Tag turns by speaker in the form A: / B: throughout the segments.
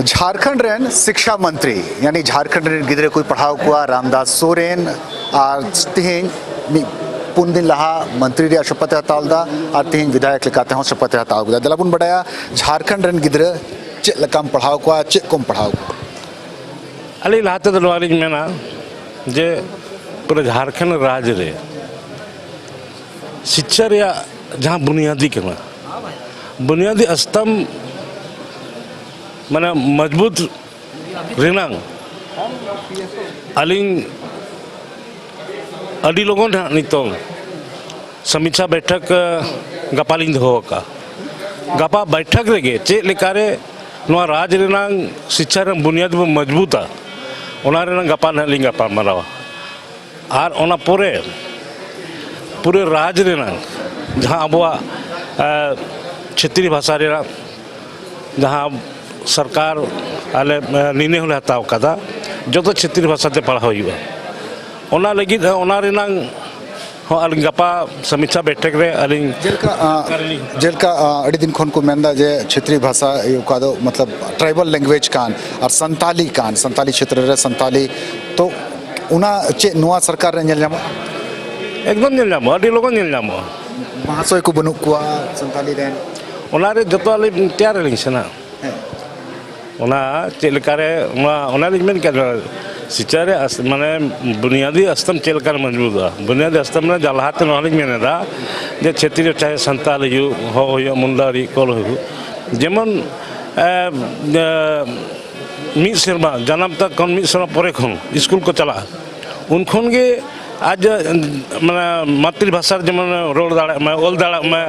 A: Jharkhand rain शिक्षा मंत्री यानी झारखंड रेन गिद्रे कोई पढ़ाव कुआ रामदास सोरेन आज तिहिं पुन दिन लहा मंत्री रे शपथ हतालदा और तिहिं विधायक लेकाते हों शपथ हताल गुदा दलाबुन बड़ाया झारखंड रेन गिद्रे चे लकाम पढ़ाव कुआ चे कोम पढ़ाव
B: अली लाते दलवारी मेना जे पूरे झारखंड राज्य रे शिक्षा रे जहाँ बुनियादी करना बुनियादी स्तंभ माने मजबूत रेनांग अलिंग अड़ी लोगों ने नितों समीक्षा बैठक गपालिंग हो का गपा बैठक रेगे चे लेकारे नवा राज रेनांग शिक्षा रे बुनियाद मजबूता ओना रेनांग गपा नलिंग गपा मरावा और ओना पूरे राज रेनांग जहाँ अबवा क्षेत्रीय भाषा रेना जहाँ सरकार आले निर्णय होले हताव कदा जो तो क्षेत्रीय भाषा ते पढ़ा हुआ ओना लगी ओना रेनांग हो अलिंग गपा समीक्षा बैठक रे अलिंग
A: जेलका अड़ी दिन खन को मेंदा जे क्षेत्रीय भाषा का दो मतलब ट्राइबल लैंग्वेज कान और संताली क्षेत्र रे संताली तो उना चे नुआ सरकार रे नेल
B: एकदम नेल जामो अड़ी लोगन नेल जामो
A: महाशय को बनु कुआ संताली रेन
B: ओना रे जतो अली तैयार लिंग सेना ओना चेलकारे ओना लिमेन के शिक्षा रे माने बुनियादी स्तंभ चेलकार मजबूत है बुनियादी स्तंभ ने जलहाते नॉलेज में दा जे क्षेत्रीय चाहे संताल हो मुंडारी कल हो जेमन मिद सेरमा जन्म तक कौन मिद सेरमा परे खन स्कूल को चला उन खन के आज माने मातृभाषा जेमन रोड दाड़े में ओल दाड़े में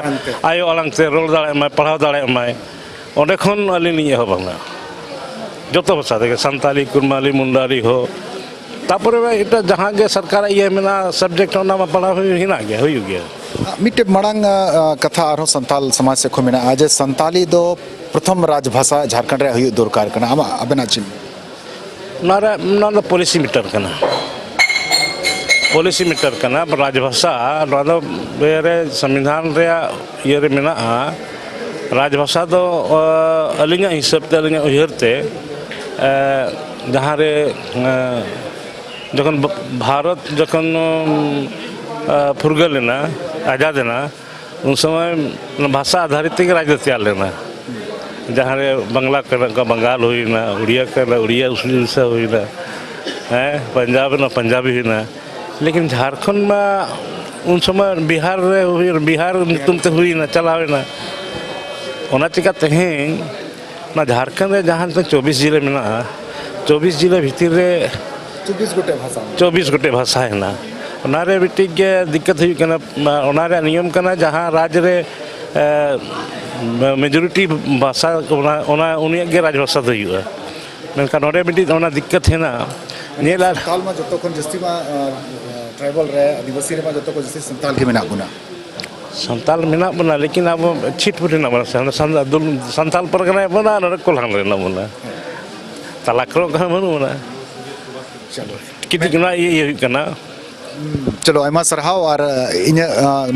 B: आयो अलंग से रोड दाड़े में पढ़ाव दाड़े में ओंडे खन अली नहीं हो बंगा जो तो भाषा देखे संताली कुरमाली मुंडारी हो तापर इटा जहाँ के सरकार ये मेना सब्जेक्ट होना में पढ़ा हिना गया हो गया
A: मिटे मड़ांग कथा आरो संताल समाज से खोमिना आज संताली दो प्रथम राजभाषा झारखंड रे हुई दरकार कना आमा अबेना चिन नारा
B: पॉलिसी मीटर कना राजभाषा नादो बेरे संविधान रे ये रे मेना राजभाषा दो अलिंगा हिसाब ते अलिंगा उयरते जहाँ रे जखन भारत जखन फुर्गल लेना आज़ाद लेना उन समय भाषा आधारित के राज्य तैयार लेना जहाँ रे बंगला का बंगाल हुई ना उड़िया का उड़िया उससे हुई ना है पंजाब ना पंजाबी हुई ना लेकिन झारखंड में उन समय बिहार रे हुई बिहार तुम तो हुई ना चलावे ना ओना चिका तेहें ना झारखंड रे जहाँ तक 24 जिले में ना 24 जिले भीतर रे 24 गोटे भाषा है ना ओना रे बिटी के दिक्कत हुई कना ओना रे नियम कना जहाँ राज्य रे मेजॉरिटी भाषा ओना उनिया के राजभाषा दो हुआ मेनका नोरे बिटी ओना दिक्कत है ना नेला
A: काल में जतो कोन जस्ती में ट्राइबल रे आदिवासी रे में जतो को जस्ती संताल के मेना गुना
B: संताल मेना बना लेकिन अब छिट पुट ना बना संताल पर कना बना न कोल हां रे ना बना तलाकरो का मनु ना
A: चलो
B: कितना ये कना
A: चलो आयमा सरहाव और इन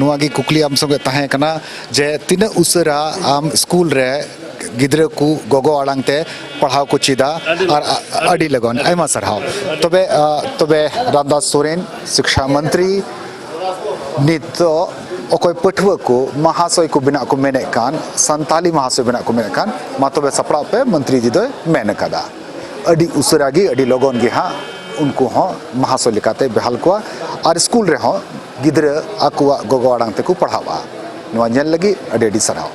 A: नुआ की कुकली आम संगे ताहे कना जे तीन उसरा आम स्कूल रे गिद्रे को गोगो आड़ांगते पढ़ाव को चीदा और अड़ी लगन आयमा सरहाव तबे रामदास सोरेन शिक्षा मंत्री नितो ओकोय पठुआ को महाशय को बिना को मेने कान संताली महाशय बिना को मेने कान मातोबे सपड़ा पे मंत्री जी दो मेने कदा अड़ी उसरागी अड़ी लोगन गे हाँ उनको हाँ महाशय लिखाते बेहाल को और स्कूल रे हाँ गिद्रे आकुआ गोगो आड़ांगते को पढ़ावा नुआ नेल लगी अड़ी सरहाव।